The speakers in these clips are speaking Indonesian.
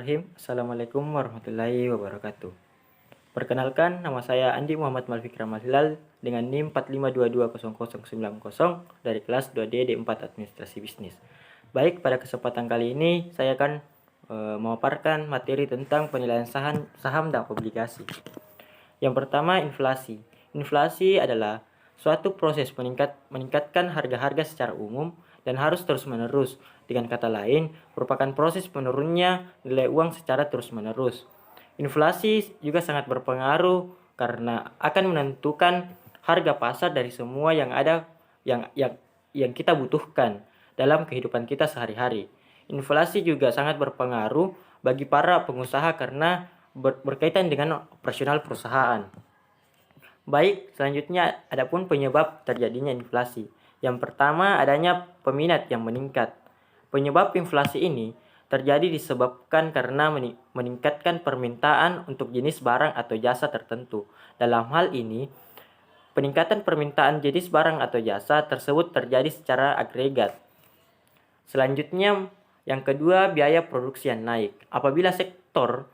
Bismillahirrahmanirrahim. Assalamualaikum warahmatullahi wabarakatuh. Perkenalkan, nama saya Andi Muhammad Malfik Ramadhilal dengan NIM 452200090 dari kelas 2D D4 Administrasi Bisnis. Baik, pada kesempatan kali ini saya akan memaparkan materi tentang penilaian saham dan obligasi. Yang pertama, inflasi. Inflasi adalah suatu proses meningkatkan harga-harga secara umum dan harus terus-menerus. Dengan kata lain, merupakan proses menurunnya nilai uang secara terus-menerus. Inflasi juga sangat berpengaruh karena akan menentukan harga pasar dari semua yang ada yang kita butuhkan dalam kehidupan kita sehari-hari. Inflasi juga sangat berpengaruh bagi para pengusaha karena berkaitan dengan operasional perusahaan. Baik, selanjutnya adapun penyebab terjadinya inflasi. Yang pertama, adanya peminat yang meningkat. Penyebab inflasi ini terjadi disebabkan karena meningkatkan permintaan untuk jenis barang atau jasa tertentu. Dalam hal ini, peningkatan permintaan jenis barang atau jasa tersebut terjadi secara agregat. Selanjutnya, yang kedua, biaya produksi yang naik. Apabila sektor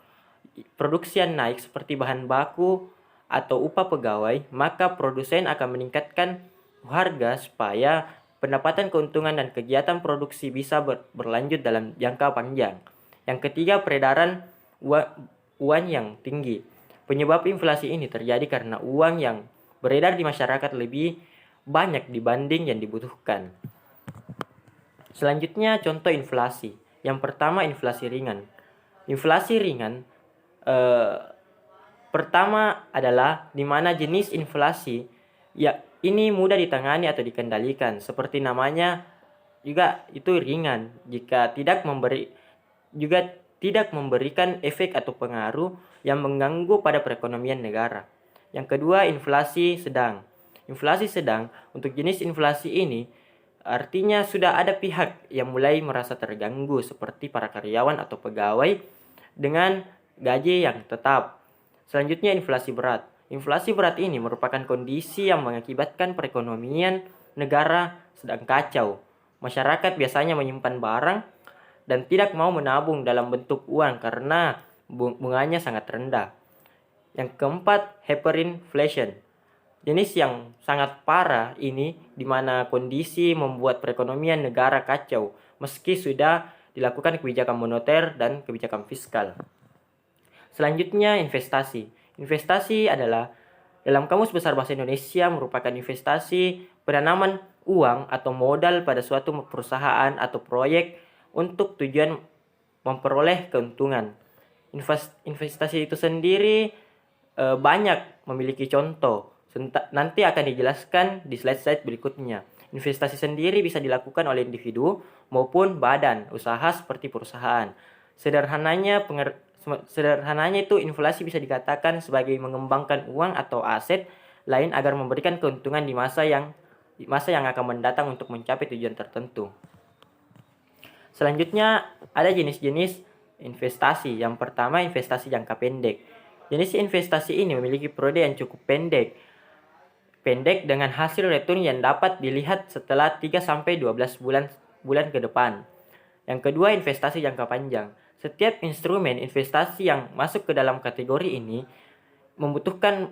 produksi yang naik seperti bahan baku atau upah pegawai, maka produsen akan meningkatkan harga supaya pendapatan keuntungan dan kegiatan produksi bisa berlanjut dalam jangka panjang. Yang ketiga, peredaran uang yang tinggi. Penyebab inflasi ini terjadi karena uang yang beredar di masyarakat lebih banyak dibanding yang dibutuhkan. Selanjutnya, contoh inflasi. Yang pertama, inflasi ringan. Inflasi ringan pertama adalah di mana jenis inflasi ini mudah ditangani atau dikendalikan. Seperti namanya juga itu ringan jika tidak memberikan efek atau pengaruh yang mengganggu pada perekonomian negara. Yang kedua, inflasi sedang. Inflasi sedang untuk jenis inflasi ini artinya sudah ada pihak yang mulai merasa terganggu seperti para karyawan atau pegawai dengan gaji yang tetap. Selanjutnya, inflasi berat. Inflasi berat ini merupakan kondisi yang mengakibatkan perekonomian negara sedang kacau. Masyarakat biasanya menyimpan barang dan tidak mau menabung dalam bentuk uang karena bunganya sangat rendah. Yang keempat, hyperinflation. Jenis yang sangat parah ini di mana kondisi membuat perekonomian negara kacau meski sudah dilakukan kebijakan moneter dan kebijakan fiskal. Selanjutnya, investasi. Investasi adalah dalam Kamus Besar Bahasa Indonesia merupakan investasi penanaman uang atau modal pada suatu perusahaan atau proyek untuk tujuan memperoleh keuntungan. Investasi itu sendiri banyak memiliki contoh. Nanti akan dijelaskan di slide-slide berikutnya. Investasi sendiri bisa dilakukan oleh individu maupun badan usaha seperti perusahaan. Sederhananya itu inflasi bisa dikatakan sebagai mengembangkan uang atau aset lain agar memberikan keuntungan di masa yang akan mendatang untuk mencapai tujuan tertentu. Selanjutnya ada jenis-jenis investasi. Yang pertama, investasi jangka pendek. Jenis investasi ini memiliki periode yang cukup pendek dengan hasil return yang dapat dilihat setelah 3-12 bulan ke depan. Yang kedua, investasi jangka panjang. Setiap instrumen investasi yang masuk ke dalam kategori ini membutuhkan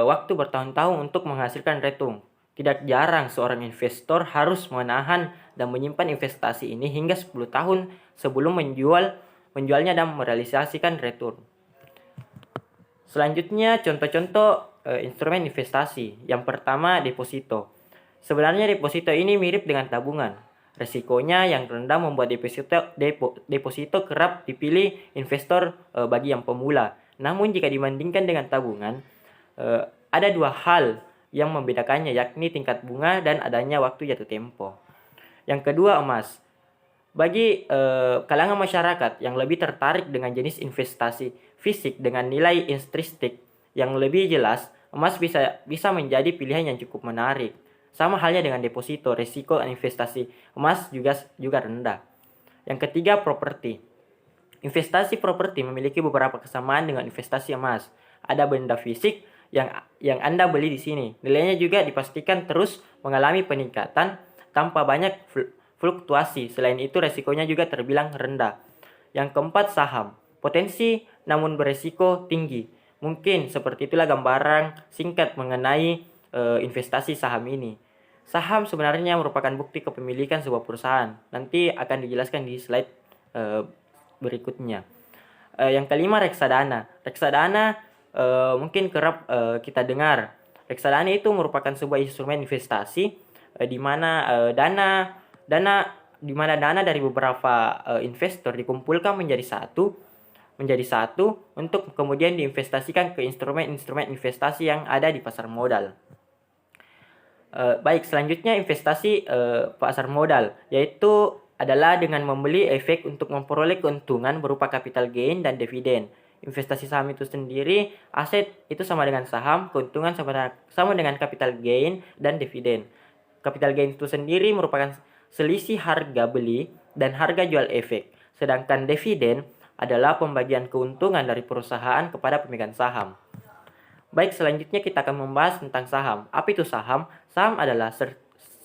waktu bertahun-tahun untuk menghasilkan return. Tidak jarang seorang investor harus menahan dan menyimpan investasi ini hingga 10 tahun sebelum menjualnya dan merealisasikan return. Selanjutnya, contoh-contoh instrumen investasi. Yang pertama, deposito. Sebenarnya deposito ini mirip dengan tabungan. Resikonya yang rendah membuat deposito kerap dipilih investor bagi yang pemula. Namun jika dibandingkan dengan tabungan, ada dua hal yang membedakannya, yakni tingkat bunga dan adanya waktu jatuh tempo. Yang kedua, emas. Bagi kalangan masyarakat yang lebih tertarik dengan jenis investasi fisik dengan nilai intrinsikik yang lebih jelas, emas bisa menjadi pilihan yang cukup menarik. Sama halnya dengan deposito, risiko investasi emas juga rendah. Yang ketiga, properti. Investasi properti memiliki beberapa kesamaan dengan investasi emas. Ada benda fisik yang Anda beli di sini. Nilainya juga dipastikan terus mengalami peningkatan tanpa banyak fluktuasi. Selain itu, resikonya juga terbilang rendah. Yang keempat, saham. potensi namun beresiko tinggi. Mungkin seperti itulah gambaran singkat mengenai investasi saham ini. Saham sebenarnya merupakan bukti kepemilikan sebuah perusahaan. Nanti akan dijelaskan di slide berikutnya. Yang kelima, reksadana. Reksadana mungkin kerap kita dengar. Reksadana itu merupakan sebuah instrumen investasi di mana dana dari beberapa investor dikumpulkan menjadi satu untuk kemudian diinvestasikan ke instrumen-instrumen investasi yang ada di pasar modal. Baik, selanjutnya investasi pasar modal, yaitu adalah dengan membeli efek untuk memperoleh keuntungan berupa capital gain dan dividen. Investasi saham itu sendiri, aset itu sama dengan saham, keuntungan sama dengan capital gain dan dividen. Capital gain itu sendiri merupakan selisih harga beli dan harga jual efek. Sedangkan dividen adalah pembagian keuntungan dari perusahaan kepada pemegang saham. Baik, selanjutnya kita akan membahas tentang saham. Apa itu saham? Saham adalah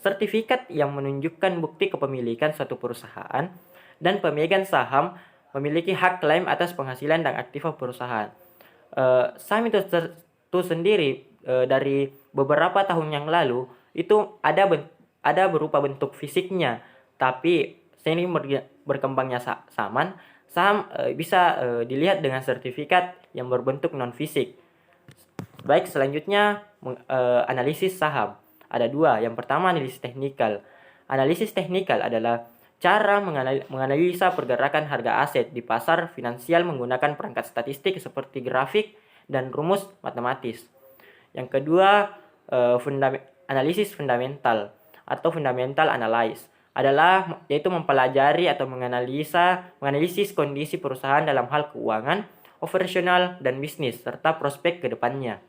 sertifikat yang menunjukkan bukti kepemilikan suatu perusahaan dan pemegang saham memiliki hak klaim atas penghasilan dan aktiva perusahaan. Saham itu sendiri dari beberapa tahun yang lalu itu ada berupa bentuk fisiknya, tapi seiring berkembangnya saham bisa dilihat dengan sertifikat yang berbentuk non fisik. Baik, selanjutnya analisis saham. Ada dua. Yang pertama, analisis teknikal. Analisis teknikal adalah cara menganalisa pergerakan harga aset di pasar finansial menggunakan perangkat statistik seperti grafik dan rumus matematis. Yang kedua, analisis fundamental atau fundamental analysis adalah yaitu mempelajari atau menganalisis kondisi perusahaan dalam hal keuangan, operasional, dan bisnis serta prospek ke depannya.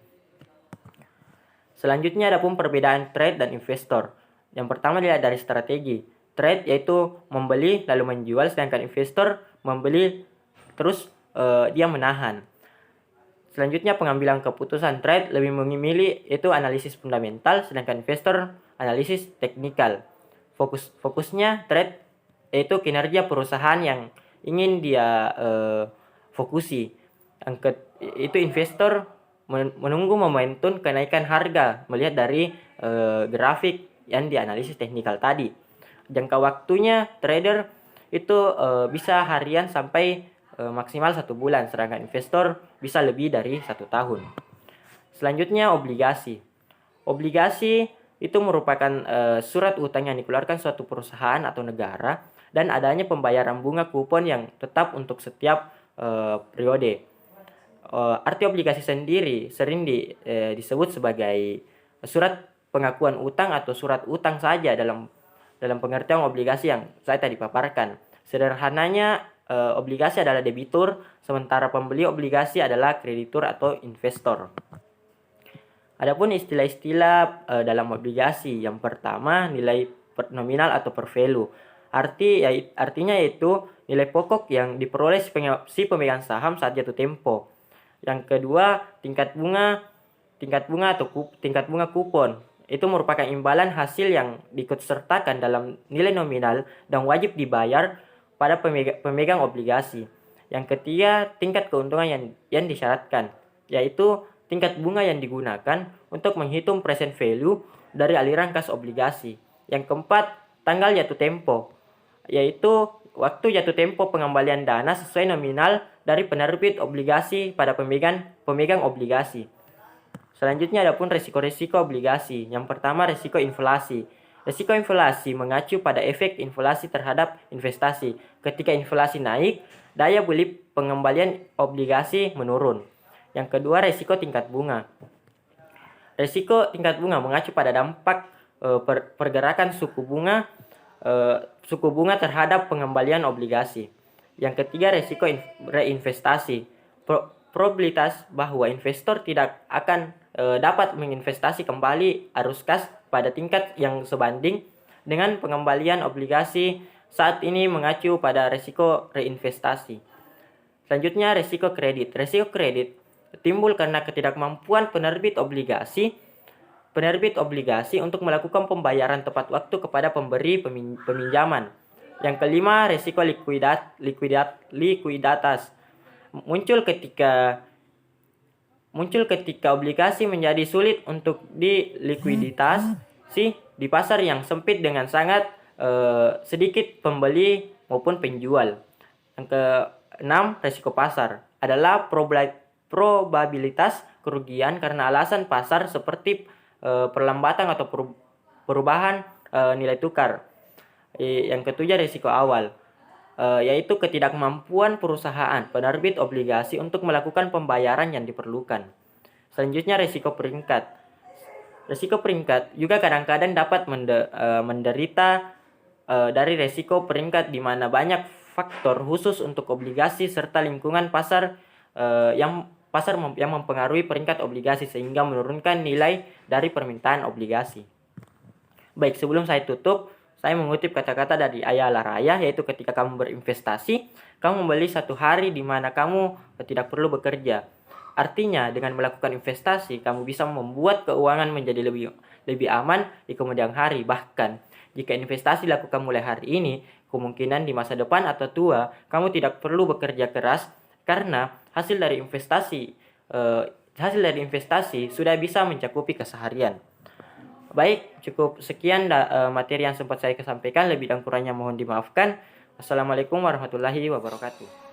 Selanjutnya ada pun perbedaan trade dan investor. Yang pertama dilihat dari strategi. Trade yaitu membeli lalu menjual, sedangkan investor membeli terus dia menahan. Selanjutnya pengambilan keputusan. Trade lebih memilih yaitu analisis fundamental, sedangkan investor analisis teknikal. Fokusnya trade yaitu kinerja perusahaan yang ingin dia fokusi. Itu investor menunggu momentum kenaikan harga melihat dari grafik yang dianalisis teknikal tadi. Jangka waktunya trader itu bisa harian sampai maksimal 1 bulan, sedangkan investor bisa lebih dari 1 tahun. Selanjutnya obligasi. Obligasi itu merupakan surat utang yang dikeluarkan suatu perusahaan atau negara dan adanya pembayaran bunga kupon yang tetap untuk setiap periode. Arti obligasi sendiri sering disebut sebagai surat pengakuan utang atau surat utang saja dalam pengertian obligasi yang saya tadi paparkan. Sederhananya obligasi adalah debitur, sementara pembeli obligasi adalah kreditur atau investor. Adapun istilah-istilah dalam obligasi, yang pertama nilai nominal atau per value. Artinya yaitu nilai pokok yang diperoleh si pemegang saham saat jatuh tempo. Yang kedua, tingkat bunga atau tingkat bunga kupon. Itu merupakan imbalan hasil yang diikutsertakan dalam nilai nominal dan wajib dibayar pada pemegang obligasi. Yang ketiga, tingkat keuntungan yang disyaratkan, yaitu tingkat bunga yang digunakan untuk menghitung present value dari aliran kas obligasi. Yang keempat, tanggal jatuh tempo, yaitu waktu jatuh tempo pengembalian dana sesuai nominal dari penerbit obligasi pada pemegang obligasi. Selanjutnya ada pun resiko-resiko obligasi. Yang pertama, resiko inflasi. Resiko inflasi mengacu pada efek inflasi terhadap investasi. Ketika inflasi naik, daya beli pengembalian obligasi menurun. Yang kedua, resiko tingkat bunga. Resiko tingkat bunga mengacu pada dampak pergerakan suku bunga terhadap pengembalian obligasi. Yang ketiga, resiko reinvestasi. Probabilitas bahwa investor tidak akan dapat menginvestasi kembali arus kas pada tingkat yang sebanding dengan pengembalian obligasi saat ini mengacu pada resiko reinvestasi. Selanjutnya, resiko kredit. Resiko kredit timbul karena ketidakmampuan penerbit obligasi untuk melakukan pembayaran tepat waktu kepada pemberi peminjaman. Yang kelima, resiko likuiditas. muncul ketika obligasi menjadi sulit untuk dilikuiditasi di pasar yang sempit dengan sangat sedikit pembeli maupun penjual. Yang keenam, resiko pasar adalah probabilitas kerugian karena alasan pasar seperti perlambatan atau perubahan nilai tukar. Yang ketujuh, resiko awal, yaitu ketidakmampuan perusahaan penerbit obligasi untuk melakukan pembayaran yang diperlukan. Selanjutnya, resiko peringkat. Resiko peringkat juga kadang-kadang dapat menderita dari resiko peringkat di mana banyak faktor khusus untuk obligasi serta lingkungan pasar yang mempengaruhi peringkat obligasi sehingga menurunkan nilai dari permintaan obligasi. Baik, sebelum saya tutup, saya mengutip kata-kata dari Ayah Laraya, yaitu ketika kamu berinvestasi, kamu membeli satu hari di mana kamu tidak perlu bekerja. Artinya, dengan melakukan investasi, kamu bisa membuat keuangan menjadi lebih aman di kemudian hari. Bahkan, jika investasi dilakukan mulai hari ini, kemungkinan di masa depan atau tua, kamu tidak perlu bekerja keras karena hasil dari investasi sudah bisa mencakupi keseharian. Baik, cukup sekian materi yang sempat saya sampaikan. Lebih dan kurangnya mohon dimaafkan. Assalamualaikum warahmatullahi wabarakatuh.